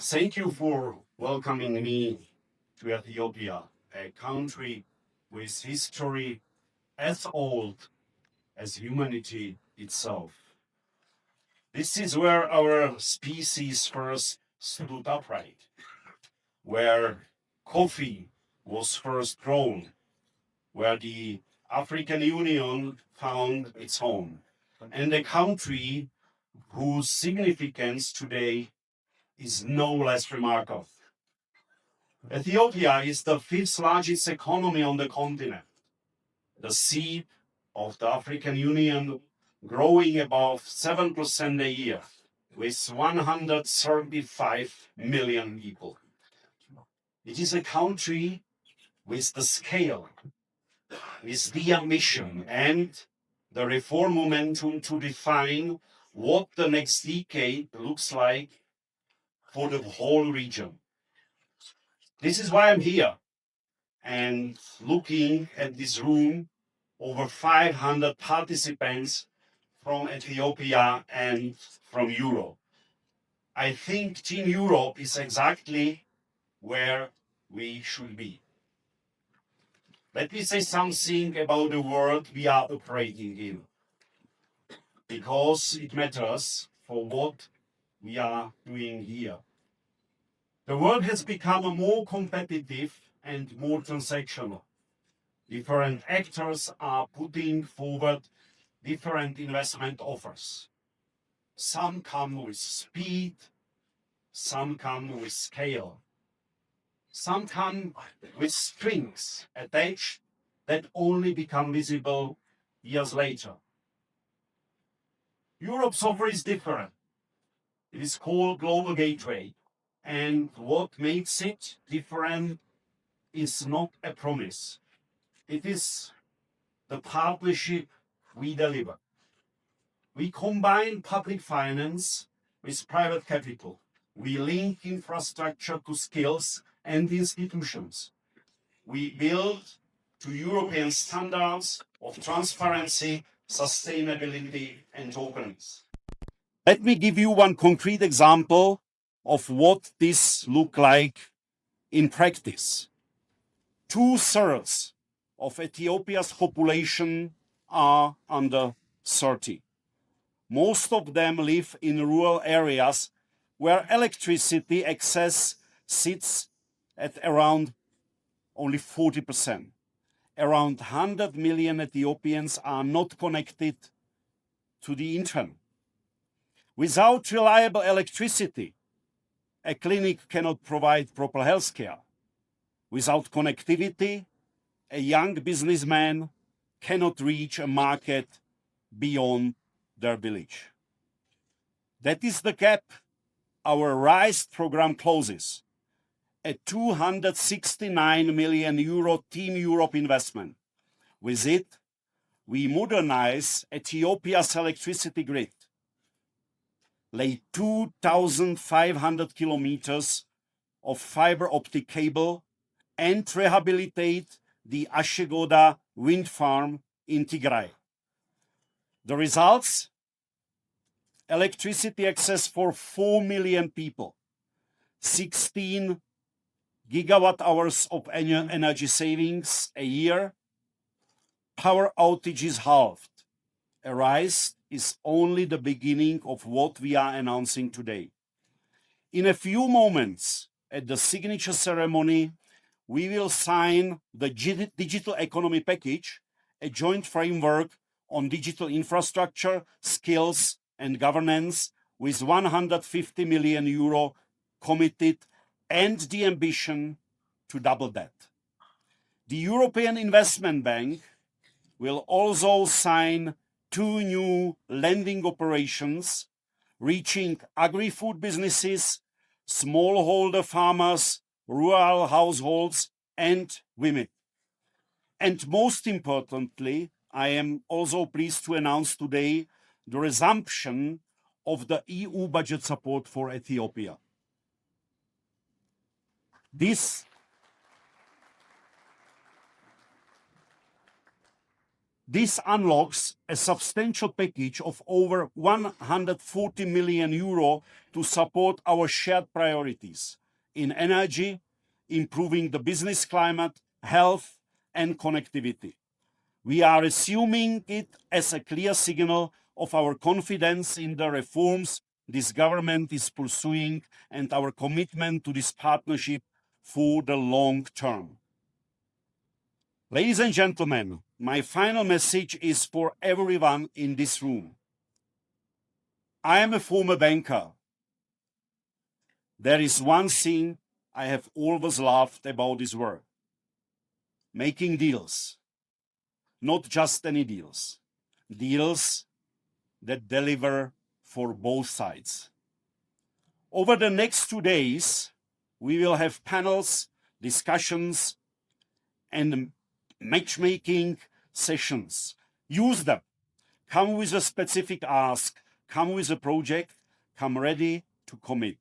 Thank you for welcoming me to Ethiopia, a country with history as old as humanity itself. This is where our species first stood upright, where coffee was first grown, where the African Union found its home, and a country whose significance today is no less remarkable. Ethiopia is the fifth largest economy on the continent, the seat of the African Union, growing above 7% a year, with 135 million people. It is a country with the scale, with the ambition, and the reform momentum to define what the next decade looks like for the whole region. This is why I'm here and looking at this room, over 500 participants from Ethiopia and from Europe. I think Team Europe is exactly where we should be. Let me say something about the world we are operating in, because it matters for what we are doing here. The world has become more competitive and more transactional. Different actors are putting forward different investment offers. Some come with speed, some come with scale, some come with strings attached that only become visible years later. Europe's offer is different. It is called Global Gateway, and what makes it different is not a promise. It is the partnership we deliver. We combine public finance with private capital. We link infrastructure to skills and institutions. We build to European standards of transparency, sustainability, and openness. Let me give you one concrete example of what this looks like in practice. 2/3 of Ethiopia's population are under 30. Most of them live in rural areas where electricity access sits at around only 40%. Around 100 million Ethiopians are not connected to the internet. Without reliable electricity, a clinic cannot provide proper health care. Without connectivity, a young businessman cannot reach a market beyond their village. That is the gap our RISE program closes. A 269 million euro Team Europe investment. With it, we modernize Ethiopia's electricity grid, lay 2,500 kilometers of fiber optic cable, and rehabilitate the Ashegoda wind farm in Tigray. The results? Electricity access for 4 million people, 16 gigawatt hours of annual energy savings a year, power outages halved. RISE is only the beginning of what we are announcing today. In a few moments, at the signature ceremony, we will sign the digital economy package, a joint framework on digital infrastructure, skills, and governance with 150 million euro committed and the ambition to double that. The European Investment Bank will also sign 2 new lending operations reaching agri-food businesses, smallholder farmers, rural households, and women. And most importantly, I am also pleased to announce today the resumption of the EU budget support for Ethiopia. This This unlocks a substantial package of over 140 million euro to support our shared priorities in energy, improving the business climate, health, and connectivity. We are assuming it as a clear signal of our confidence in the reforms this government is pursuing and our commitment to this partnership for the long term. Ladies and gentlemen, my final message is for everyone in this room. I am a former banker. There is one thing I have always loved about this work: making deals. Not just any deals, deals that deliver for both sides. Over the next 2 days, we will have panels, discussions, and matchmaking sessions. Use them. Come with a specific ask, come with a project, come ready to commit.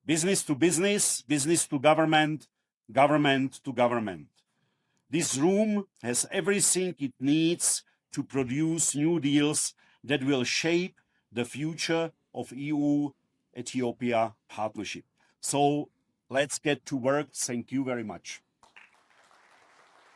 Business to business, business to government, government to government. This room has everything it needs to produce new deals that will shape the future of EU-Ethiopia partnership. So let's get to work. Thank you very much.